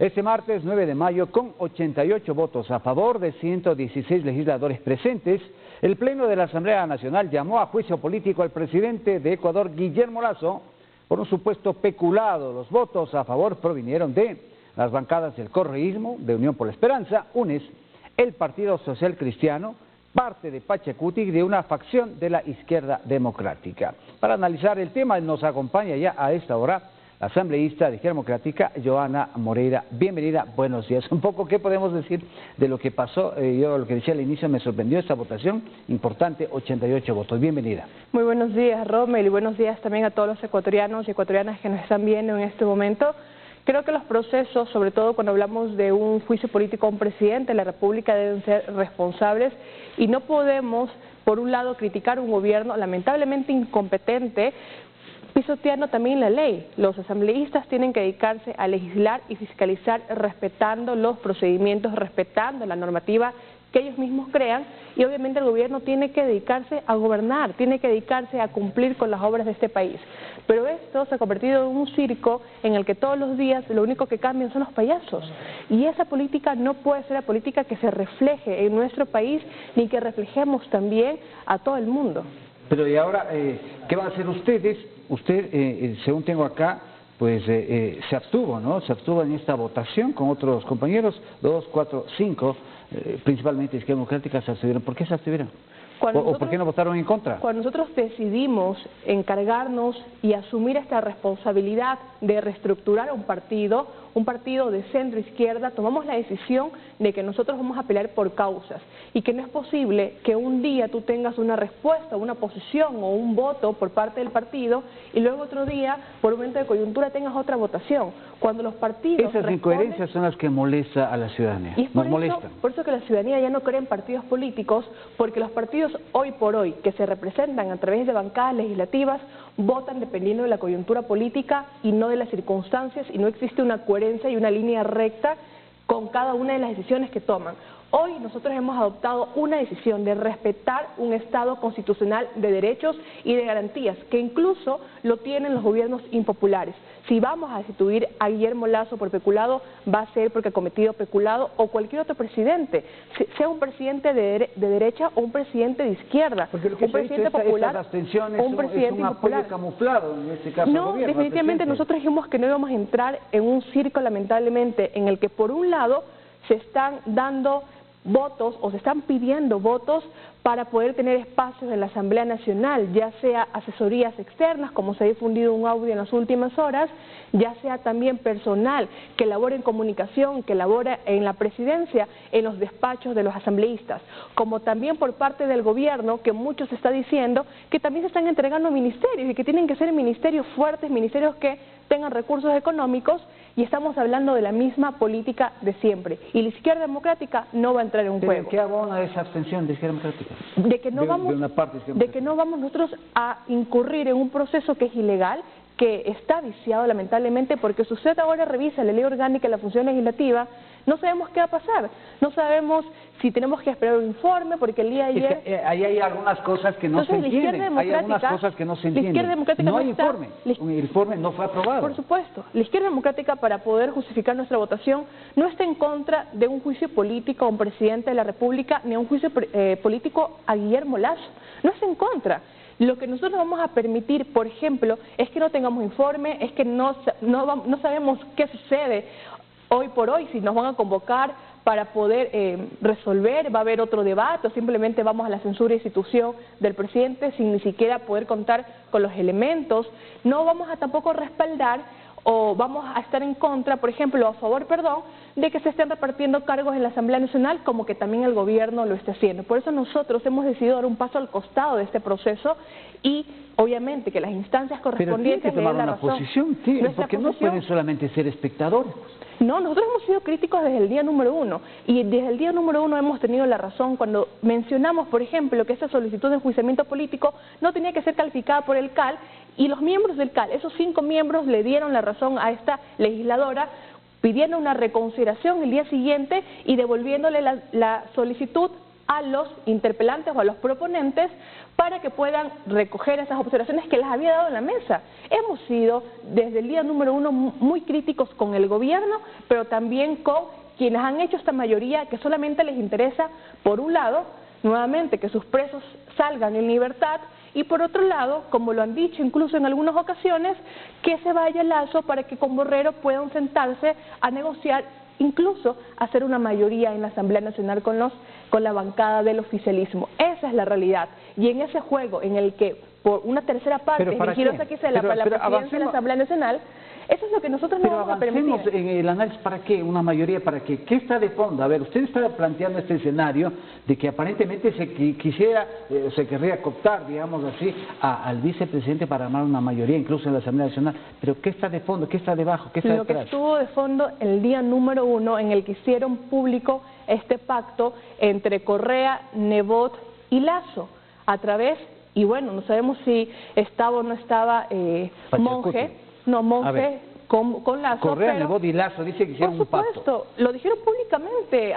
Este martes 9 de mayo, con 88 votos a favor de 116 legisladores presentes, el Pleno de la Asamblea Nacional llamó a juicio político al presidente de Ecuador, Guillermo Lasso, por un supuesto peculado. Los votos a favor provinieron de las bancadas del correísmo, de Unión por la Esperanza, UNES, el Partido Social Cristiano, parte de Pachacuti y de una facción de la Izquierda Democrática. Para analizar el tema nos acompaña ya a esta hora la asambleísta de Izquierda Democrática, Joana Moreira. Bienvenida, buenos días. Un poco, ¿qué podemos decir de lo que pasó? Yo lo que decía al inicio, me sorprendió esta votación importante, 88 votos. Bienvenida. Muy buenos días, Rommel, y buenos días también a todos los ecuatorianos y ecuatorianas que nos están viendo en este momento. Creo que los procesos, sobre todo cuando hablamos de un juicio político a un presidente de la República, deben ser responsables y no podemos, por un lado, criticar un gobierno lamentablemente incompetente, pisoteando también la ley. Los asambleístas tienen que dedicarse a legislar y fiscalizar respetando los procedimientos, respetando la normativa que ellos mismos crean, y obviamente el gobierno tiene que dedicarse a gobernar, tiene que dedicarse a cumplir con las obras de este país. Pero esto se ha convertido en un circo en el que todos los días lo único que cambian son los payasos, y esa política no puede ser la política que se refleje en nuestro país, ni que reflejemos también a todo el mundo. Pero y ahora, ¿qué van a hacer ustedes? Usted, según tengo acá, pues se abstuvo, ¿no? Se abstuvo en esta votación con otros compañeros, 2, 4, 5, principalmente Izquierda Democrática se abstuvieron. ¿Por qué se abstuvieron? ¿O por qué no votaron en contra? Cuando nosotros decidimos encargarnos y asumir esta responsabilidad de reestructurar un partido de centro-izquierda, tomamos la decisión de que nosotros vamos a pelear por causas y que no es posible que un día tú tengas una respuesta, una posición o un voto por parte del partido y luego otro día, por un momento de coyuntura, tengas otra votación. Cuando los partidos Esas incoherencias son las que molestan a la ciudadanía, y nos molestan. Por eso que la ciudadanía ya no cree en partidos políticos, porque los partidos hoy por hoy, que se representan a través de bancadas legislativas, votan dependiendo de la coyuntura política y no de las circunstancias, y no existe una coherencia y una línea recta con cada una de las decisiones que toman. Hoy nosotros hemos adoptado una decisión de respetar un Estado constitucional de derechos y de garantías, que incluso lo tienen los gobiernos impopulares. Si vamos a destituir a Guillermo Lasso por peculado, va a ser porque ha cometido peculado, o cualquier otro presidente, sea un presidente de derecha o un presidente de izquierda, un presidente popular o un presidente impopular. Camuflado en este caso. No, definitivamente nosotros dijimos que no íbamos a entrar en un circo, lamentablemente, en el que por un lado se están dando votos o se están pidiendo votos para poder tener espacios en la Asamblea Nacional, ya sea asesorías externas, como se ha difundido un audio en las últimas horas, ya sea también personal que labora en comunicación, que labora en la presidencia, en los despachos de los asambleístas, como también por parte del gobierno, que mucho se está diciendo que también se están entregando ministerios y que tienen que ser ministerios fuertes, ministerios que tengan recursos económicos, y estamos hablando de la misma política de siempre. Y la Izquierda Democrática no va a entrar en un juego. ¿Qué abona esa abstención de Izquierda Democrática? De que no vamos nosotros a incurrir en un proceso que es ilegal, que está viciado lamentablemente, porque si usted ahora revisa la ley orgánica y la función legislativa, no sabemos qué va a pasar, no sabemos si tenemos que esperar un informe, porque el día de ayer... Es que ahí hay algunas cosas que no se entienden, hay algunas cosas que no se entienden. No hay informe, el informe no fue aprobado. Por supuesto, la Izquierda Democrática, para poder justificar nuestra votación, no está en contra de un juicio político a un presidente de la República, ni a un juicio político a Guillermo Lasso, no está en contra. Lo que nosotros vamos a permitir, por ejemplo, es que no tengamos informe, es que no sabemos qué sucede hoy por hoy, si nos van a convocar para poder resolver, va a haber otro debate, o simplemente vamos a la censura e institución del presidente sin ni siquiera poder contar con los elementos. No vamos a tampoco respaldar o vamos a estar en contra, por ejemplo, a favor, de que se estén repartiendo cargos en la Asamblea Nacional, como que también el gobierno lo está haciendo. Por eso nosotros hemos decidido dar un paso al costado de este proceso y, obviamente, que las instancias correspondientes le den la razón. Pero tienen que tomar una posición, porque no pueden solamente ser espectadores. No, nosotros hemos sido críticos desde el día número 1, y desde el día número 1 hemos tenido la razón cuando mencionamos, por ejemplo, que esa solicitud de enjuiciamiento político no tenía que ser calificada por el CAL, y los miembros del CAL, esos 5 miembros, le dieron la razón a esta legisladora, pidiendo una reconsideración el día siguiente y devolviéndole la solicitud a los interpelantes o a los proponentes para que puedan recoger esas observaciones que les había dado en la mesa. Hemos sido desde el día número 1 muy críticos con el gobierno, pero también con quienes han hecho esta mayoría que solamente les interesa, por un lado, nuevamente, que sus presos salgan en libertad, y por otro lado, como lo han dicho incluso en algunas ocasiones, que se vaya Lasso para que con Borrero puedan sentarse a negociar, incluso hacer una mayoría en la Asamblea Nacional con la bancada del oficialismo. Esa es la realidad. Y en ese juego en el que por una tercera parte eligieron a Quisela para la presidencia de la Asamblea Nacional, eso es lo que nosotros no vamos a permitir. Pero avancemos en el análisis. ¿Para qué? ¿Una mayoría para qué? ¿Qué está de fondo? A ver, usted está planteando este escenario de que aparentemente se querría cooptar, digamos así, al vicepresidente para armar una mayoría, incluso en la Asamblea Nacional. Pero ¿qué está de fondo? ¿Qué está debajo? ¿Qué está detrás? Lo que estuvo de fondo el día número 1 en el que hicieron público este pacto entre Correa, Nebot y Lasso, a través, y bueno, no sabemos si estaba o no estaba Monge con Lasso. Correa, Nebot y Lasso dice que hicieron un pacto. Por supuesto, lo dijeron públicamente,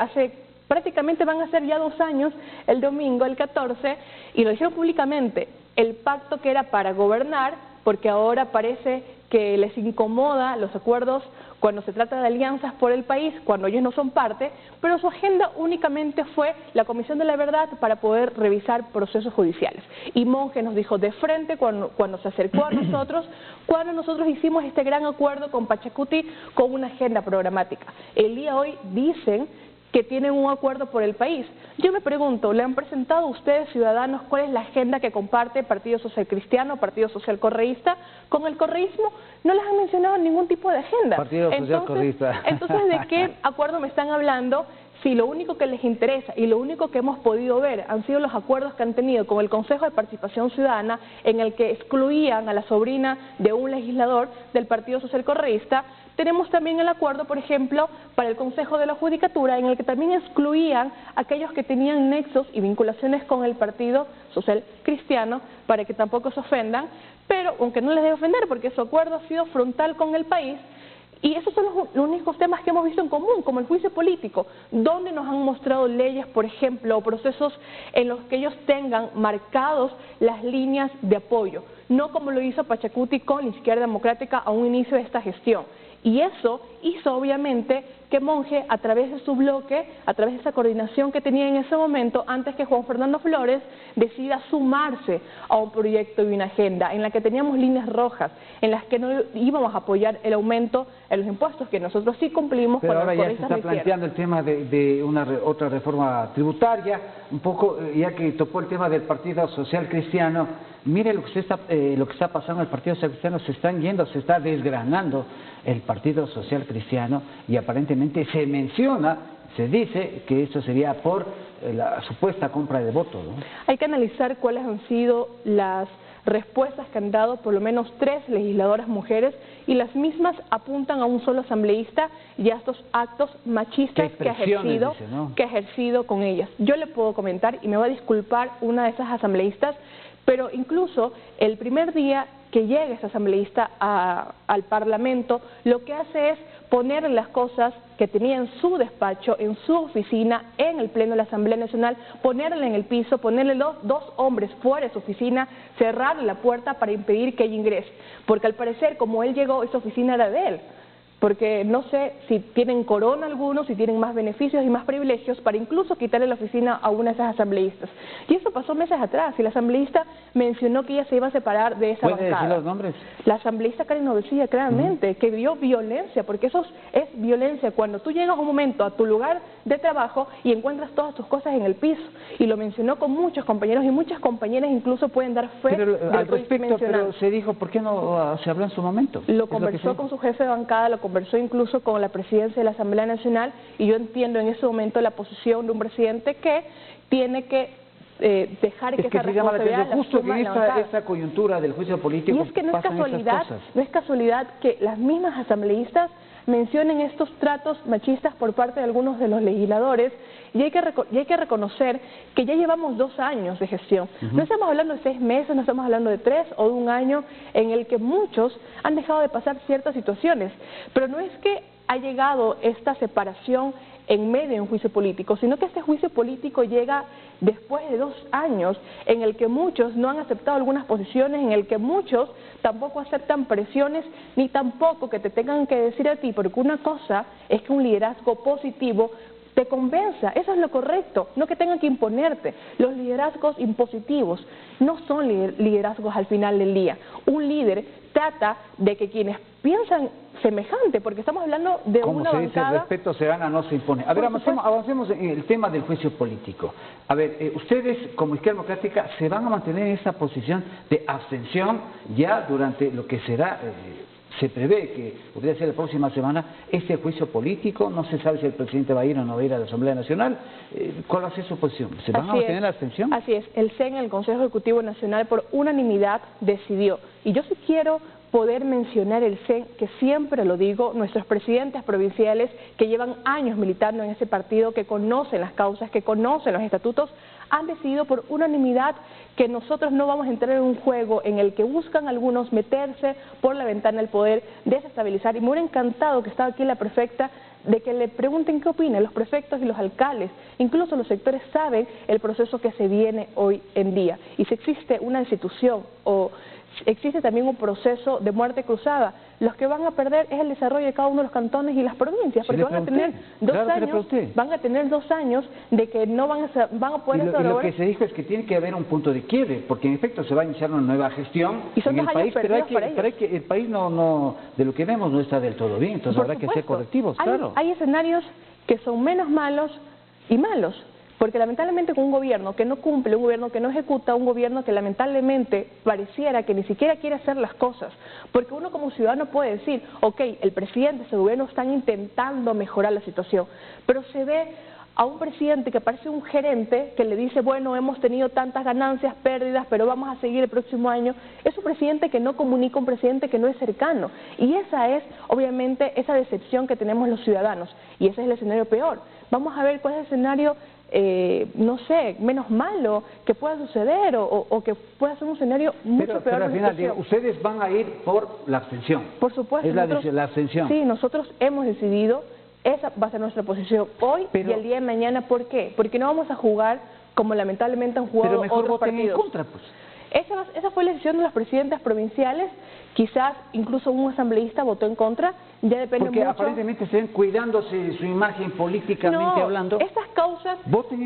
prácticamente van a ser ya 2 años, el domingo, el 14, y lo dijeron públicamente, el pacto que era para gobernar, porque ahora parece que les incomoda los acuerdos cuando se trata de alianzas por el país, cuando ellos no son parte, pero su agenda únicamente fue la Comisión de la Verdad para poder revisar procesos judiciales. Y Monge nos dijo de frente cuando se acercó a nosotros, cuando nosotros hicimos este gran acuerdo con Pachacuti con una agenda programática. El día de hoy dicen que tienen un acuerdo por el país. Yo me pregunto, ¿le han presentado a ustedes, ciudadanos, cuál es la agenda que comparte Partido Social Cristiano, Partido Social Correísta? Con el correísmo no les han mencionado ningún tipo de agenda. Partido Social Correísta. Entonces, ¿de qué acuerdo me están hablando? Si lo único que les interesa y lo único que hemos podido ver han sido los acuerdos que han tenido con el Consejo de Participación Ciudadana, en el que excluían a la sobrina de un legislador del Partido Social Correísta. Tenemos también el acuerdo, por ejemplo, para el Consejo de la Judicatura, en el que también excluían a aquellos que tenían nexos y vinculaciones con el Partido Social Cristiano, para que tampoco se ofendan, pero aunque no les debe ofender, porque su acuerdo ha sido frontal con el país. Y esos son los únicos temas que hemos visto en común, como el juicio político, donde nos han mostrado leyes, por ejemplo, o procesos en los que ellos tengan marcados las líneas de apoyo, no como lo hizo Pachacuti con la Izquierda Democrática a un inicio de esta gestión. Y eso hizo obviamente que Monge, a través de su bloque, a través de esa coordinación que tenía en ese momento, antes que Juan Fernando Flores, decida sumarse a un proyecto y una agenda en la que teníamos líneas rojas, en las que no íbamos a apoyar el aumento en los impuestos, que nosotros sí cumplimos. Pero ahora ya se está planteando el tema de otra reforma tributaria, un poco, ya que topó el tema del Partido Social Cristiano. Mire lo que está pasando en el Partido Social Cristiano, se está desgranando el Partido Social Cristiano, y aparentemente se dice que esto sería por la supuesta compra de votos, ¿no? Hay que analizar cuáles han sido las respuestas que han dado por lo menos 3 legisladoras mujeres, y las mismas apuntan a un solo asambleísta y a estos actos machistas que ha ejercido con ellas. Yo le puedo comentar, y me va a disculpar una de esas asambleístas, pero incluso el primer día que llega esa asambleísta al Parlamento, lo que hace es poner las cosas que tenía en su despacho, en su oficina, en el Pleno de la Asamblea Nacional, ponerle en el piso, ponerle dos hombres fuera de su oficina, cerrarle la puerta para impedir que ella ingrese. Porque al parecer, como él llegó, esa oficina era de él. Porque no sé si tienen corona algunos, si tienen más beneficios y más privilegios para incluso quitarle la oficina a una de esas asambleístas. Y eso pasó meses atrás, y la asambleísta mencionó que ella se iba a separar de esa bancada. ¿Puede decir los nombres? La asambleísta Karen Novecilla, claramente, que vio violencia, porque eso es violencia cuando tú llegas un momento a tu lugar de trabajo y encuentras todas tus cosas en el piso. Y lo mencionó con muchos compañeros, y muchas compañeras incluso pueden dar fe de lo que estoy mencionando. Pero se dijo, ¿por qué no se habló en su momento? Lo conversó con su jefe de bancada, lo conversó incluso con la presidencia de la Asamblea Nacional, y yo entiendo en ese momento la posición de un presidente que tiene que dejar que esa responsabilidad justo en esta coyuntura del juicio político. Y es que no es casualidad que las mismas asambleístas mencionen estos tratos machistas por parte de algunos de los legisladores, y hay que reconocer que ya llevamos 2 años de gestión. No estamos hablando de 6 meses, no estamos hablando de 3 o de 1 año en el que muchos han dejado de pasar ciertas situaciones, pero no es que ha llegado esta separación en medio de un juicio político, sino que este juicio político llega después de 2 años en el que muchos no han aceptado algunas posiciones, en el que muchos tampoco aceptan presiones, ni tampoco que te tengan que decir a ti, porque una cosa es que un liderazgo positivo te convenza, eso es lo correcto, no que tengan que imponerte. Los liderazgos impositivos no son liderazgos al final del día. Un líder trata de que quienes piensan semejante, porque estamos hablando de como una se dice, bancada... el respeto se gana, no se impone. A ver, avancemos en el tema del juicio político. A ver, ustedes como Izquierda Democrática se van a mantener en esa posición de abstención ya durante lo que será... se prevé que podría ser la próxima semana este juicio político, no se sabe si el presidente va a ir o no va a ir a la Asamblea Nacional. ¿Cuál va a ser su posición? ¿Se van a mantener la abstención? Así es, el CEN, el Consejo Ejecutivo Nacional, por unanimidad decidió. Y yo sí quiero poder mencionar el CEN, que siempre lo digo, nuestros presidentes provinciales que llevan años militando en ese partido, que conocen las causas, que conocen los estatutos, han decidido por unanimidad que nosotros no vamos a entrar en un juego en el que buscan algunos meterse por la ventana del poder, desestabilizar. Y me hubiera encantado que estaba aquí la prefecta, de que le pregunten qué opinan los prefectos y los alcaldes. Incluso los sectores saben el proceso que se viene hoy en día. Y si existe una institución o existe también un proceso de muerte cruzada, los que van a perder es el desarrollo de cada uno de los cantones y las provincias, porque van a tener 2 años de que no van a poder y lo que se dijo es que tiene que haber un punto de quiebre, porque en efecto se va a iniciar una nueva gestión y son en el país, pero que el país no, de lo que vemos no está del todo bien, entonces habrá que hacer correctivos, claro. Hay escenarios que son menos malos y malos. Porque lamentablemente con un gobierno que no cumple, un gobierno que no ejecuta, un gobierno que lamentablemente pareciera que ni siquiera quiere hacer las cosas, porque uno como ciudadano puede decir, ok, el presidente, ese gobierno están intentando mejorar la situación, pero se ve a un presidente que parece un gerente que le dice, bueno, hemos tenido tantas ganancias, pérdidas, pero vamos a seguir el próximo año. Es un presidente que no comunica, un presidente que no es cercano. Y esa es, obviamente, esa decepción que tenemos los ciudadanos. Y ese es el escenario peor. Vamos a ver cuál es el escenario no sé, menos malo que pueda suceder o que pueda ser un escenario mucho peor. Pero al final, ustedes van a ir por la abstención. Por supuesto. Es la abstención. Sí, nosotros hemos decidido, esa va a ser nuestra posición hoy y el día de mañana. ¿Por qué? Porque no vamos a jugar como lamentablemente han jugado otros partidos. Pero mejor voten en contra, pues. Esa fue la decisión de los presidentes provinciales, quizás incluso un asambleísta votó en contra, ya depende porque mucho. Porque aparentemente están cuidándose su imagen políticamente hablando. Estas causas,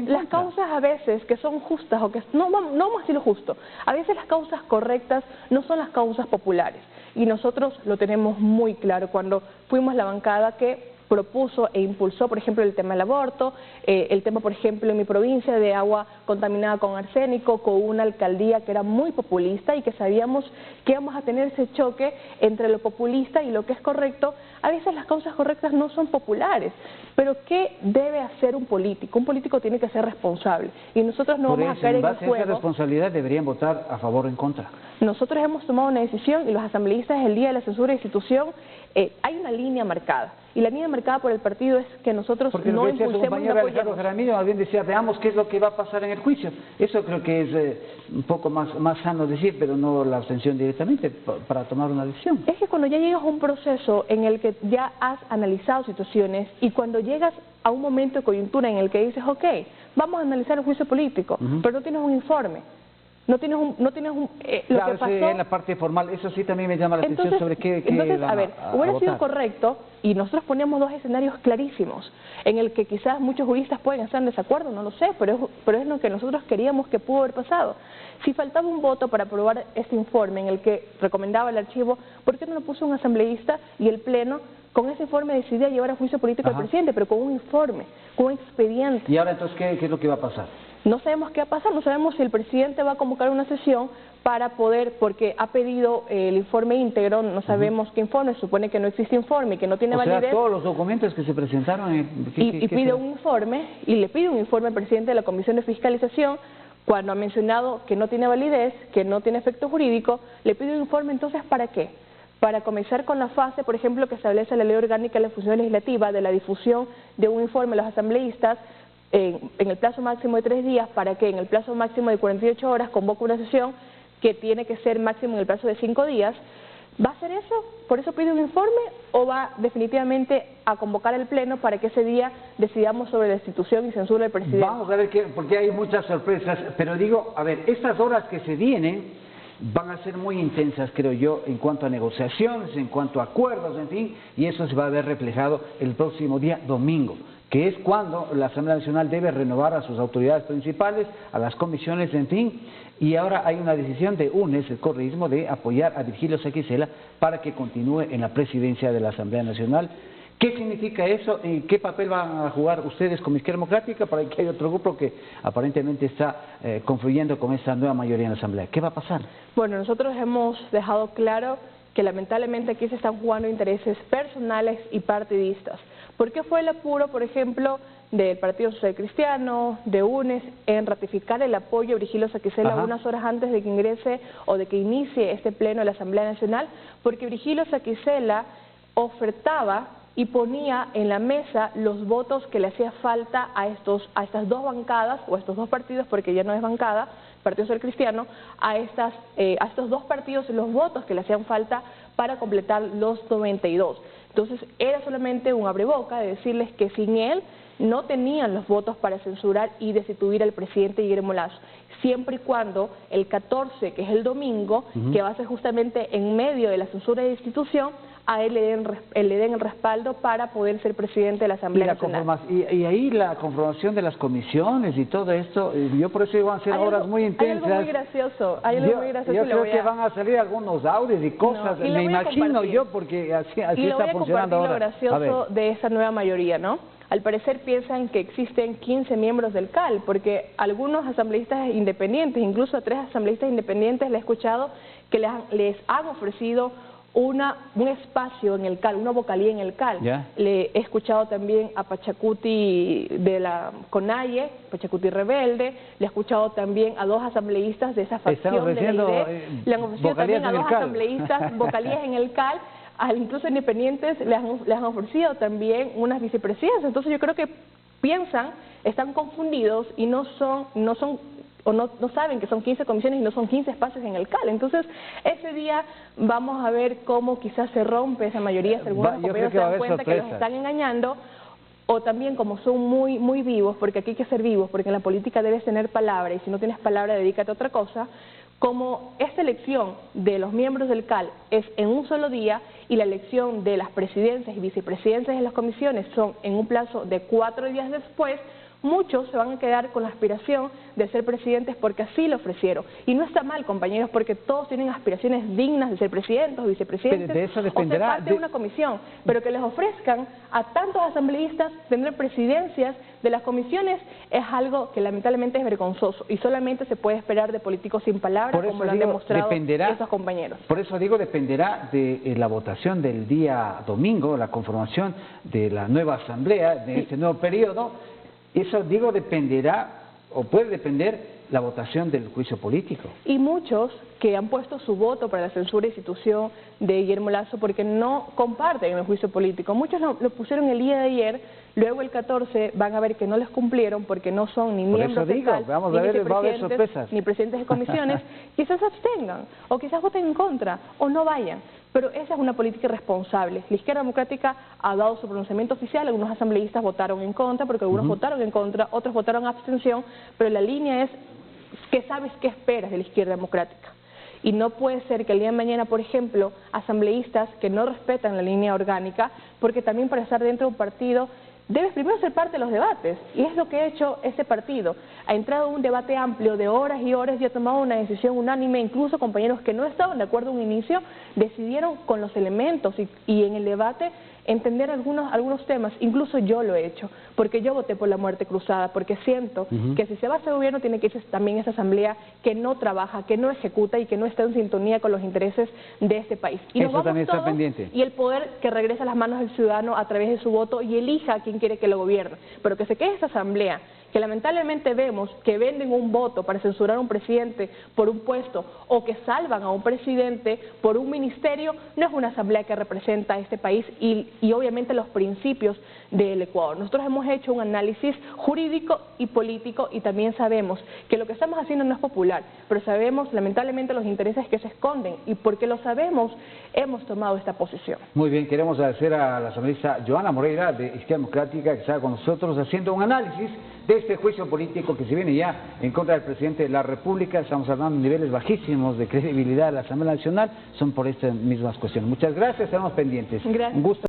las causas a veces que son justas o que no vamos a decirlo justo, a veces las causas correctas no son las causas populares y nosotros lo tenemos muy claro cuando fuimos la bancada que propuso e impulsó, por ejemplo, el tema del aborto, el tema, por ejemplo, en mi provincia de agua contaminada con arsénico, con una alcaldía que era muy populista y que sabíamos que íbamos a tener ese choque entre lo populista y lo que es correcto. A veces las causas correctas no son populares, pero ¿qué debe hacer un político? Un político tiene que ser responsable y nosotros no vamos a caer en el juego. En base a esa responsabilidad deberían votar a favor o en contra. Nosotros hemos tomado una decisión y los asambleístas el día de la censura de institución hay una línea marcada y la línea marcada por el partido es que nosotros no impulsemos ni apoyemos. Jaramillo más bien decía, veamos qué es lo que va a pasar en el juicio. Eso creo que es un poco más sano decir, pero no la abstención directamente para tomar una decisión. Es que cuando ya llegas a un proceso en el que ya has analizado situaciones y cuando llegas a un momento de coyuntura en el que dices, ok, vamos a analizar el juicio político, pero no tienes un informe. No tienes lo claro, que pasó. Sí, en la parte formal, eso sí también me llama la atención sobre qué entonces, a ver, hubiera sido correcto y nosotros poníamos 2 escenarios clarísimos en el que quizás muchos juristas pueden estar en desacuerdo, no lo sé, pero es lo que nosotros queríamos que pudo haber pasado. Si faltaba un voto para aprobar este informe en el que recomendaba el archivo, ¿por qué no lo puso un asambleísta y el Pleno con ese informe decidía llevar a juicio político al presidente, pero con un informe, con un expediente? ¿Y ahora entonces qué es lo que va a pasar? No sabemos qué va a pasar, no sabemos si el presidente va a convocar una sesión para poder, porque ha pedido el informe íntegro, no sabemos qué informe, supone que no existe informe y que no tiene validez. O sea, todos los documentos que se presentaron... Y pide un informe, y le pide un informe al presidente de la Comisión de Fiscalización, cuando ha mencionado que no tiene validez, que no tiene efecto jurídico, le pide un informe, entonces, ¿para qué? Para comenzar con la fase, por ejemplo, que establece la Ley Orgánica de la Función Legislativa de la difusión de un informe a los asambleístas, en el plazo máximo de 3 días, para que en el plazo máximo de 48 horas convoque una sesión que tiene que ser máximo en el plazo de 5 días, ¿Va a hacer eso? ¿Por eso pide un informe? ¿O va definitivamente a convocar el Pleno para que ese día decidamos sobre la destitución y censura del presidente? Vamos a ver, porque hay muchas sorpresas, pero digo, a ver, estas horas que se vienen van a ser muy intensas, creo yo, en cuanto a negociaciones, en cuanto a acuerdos, en fin, y eso se va a ver reflejado el próximo día domingo, que es cuando la Asamblea Nacional debe renovar a sus autoridades principales, a las comisiones, en fin, y ahora hay una decisión de UNES, el correísmo, de apoyar a Virgilio Saquicela para que continúe en la presidencia de la Asamblea Nacional. ¿Qué significa eso? ¿Y qué papel van a jugar ustedes como Izquierda Democrática? Para que hay otro grupo que aparentemente está confluyendo con esta nueva mayoría en la Asamblea. ¿Qué va a pasar? Bueno, nosotros hemos dejado claro que lamentablemente aquí se están jugando intereses personales y partidistas. ¿Por qué fue el apuro, por ejemplo, del Partido Social Cristiano, de UNES, en ratificar el apoyo a Virgilio Saquicela unas horas antes de que ingrese o de que inicie este pleno de la Asamblea Nacional? Porque Virgilio Saquicela ofertaba y ponía en la mesa los votos que le hacía falta a estas dos bancadas, o a estos dos partidos, porque ya no es bancada, Partido Social Cristiano, a estos dos partidos los votos que le hacían falta para completar los 92. Entonces era solamente un abreboca de decirles que sin él no tenían los votos para censurar y destituir al presidente Guillermo Lasso, siempre y cuando el 14, que es el domingo, que va a ser justamente en medio de la censura y destitución, a él le den el respaldo para poder ser presidente de la Asamblea Nacional. Y ahí la conformación de las comisiones y todo esto, yo por eso van a ser horas muy intensas. Hay algo muy gracioso, yo creo que van a salir algunos audios y cosas, no, y me imagino yo, porque así está funcionando ahora. Y lo gracioso de esa nueva mayoría, ¿no? Al parecer piensan que existen 15 miembros del CAL, porque algunos asambleístas independientes, incluso a 3 asambleístas independientes, le he escuchado que les han ofrecido un espacio en el CAL, una vocalía en el CAL. Le he escuchado también a Pachacuti de la CONAIE, Pachacuti Rebelde, le he escuchado también a 2 asambleístas de esa facción de la IDE, le han ofrecido también a 2 asambleístas vocalías en el CAL, incluso independientes les han ofrecido también unas vicepresidencias. Entonces yo creo que piensan, están confundidos y no saben que son 15 comisiones y no son 15 espacios en el CAL. Entonces, ese día vamos a ver cómo quizás se rompe esa mayoría, si algunos compañeros se dan cuenta que los están engañando, o también como son muy vivos, porque aquí hay que ser vivos, porque en la política debes tener palabra, y si no tienes palabra, dedícate a otra cosa. Como esta elección de los miembros del CAL es en un solo día y la elección de las presidencias y vicepresidencias de las comisiones son en un plazo de 4 días después, muchos se van a quedar con la aspiración de ser presidentes porque así lo ofrecieron. Y no está mal, compañeros, porque todos tienen aspiraciones dignas de ser presidentes o vicepresidentes o ser parte de una comisión. Pero que les ofrezcan a tantos asambleístas tener presidencias de las comisiones es algo que lamentablemente es vergonzoso y solamente se puede esperar de políticos sin palabras, como lo han demostrado esos compañeros. Por eso digo, dependerá de la votación del día domingo, la conformación de la nueva asamblea, de este nuevo periodo. Eso, digo, dependerá, o puede depender, la votación del juicio político. Y muchos que han puesto su voto para la censura e institución de Guillermo Lasso porque no comparten el juicio político. Muchos lo pusieron el día de ayer, luego el 14 van a ver que no les cumplieron porque no son ni miembros del CAL, ni vicepresidentes, ni presidentes de comisiones. Quizás se abstengan, o quizás voten en contra, o no vayan. Pero esa es una política irresponsable. La Izquierda Democrática ha dado su pronunciamiento oficial, algunos asambleístas votaron en contra, porque algunos votaron en contra, otros votaron abstención, pero la línea es que sabes qué esperas de la Izquierda Democrática. Y no puede ser que el día de mañana, por ejemplo, asambleístas que no respetan la línea orgánica, porque también para estar dentro de un partido debes primero ser parte de los debates, y es lo que ha hecho ese partido. Ha entrado en un debate amplio de horas y horas y ha tomado una decisión unánime, incluso compañeros que no estaban de acuerdo en un inicio, decidieron con los elementos y en el debate entender algunos temas. Incluso yo lo he hecho, porque yo voté por la muerte cruzada, porque siento que si se va a hacer gobierno tiene que irse también esa asamblea que no trabaja, que no ejecuta y que no está en sintonía con los intereses de este país. Y eso también está pendiente. Y el poder que regrese a las manos del ciudadano a través de su voto y elija a quien quiere que lo gobierne, pero que se quede esa asamblea que lamentablemente vemos que venden un voto para censurar a un presidente por un puesto o que salvan a un presidente por un ministerio, no es una asamblea que representa a este país y obviamente los principios del Ecuador. Nosotros hemos hecho un análisis jurídico y político y también sabemos que lo que estamos haciendo no es popular, pero sabemos lamentablemente los intereses que se esconden y porque lo sabemos hemos tomado esta posición. Muy bien, queremos agradecer a la asambleísta Joana Moreira de Izquierda Democrática que está con nosotros haciendo un análisis de este juicio político que se viene ya en contra del presidente de la República. Estamos hablando de niveles bajísimos de credibilidad de la Asamblea Nacional, son por estas mismas cuestiones. Muchas gracias, estamos pendientes. Gracias. Un gusto.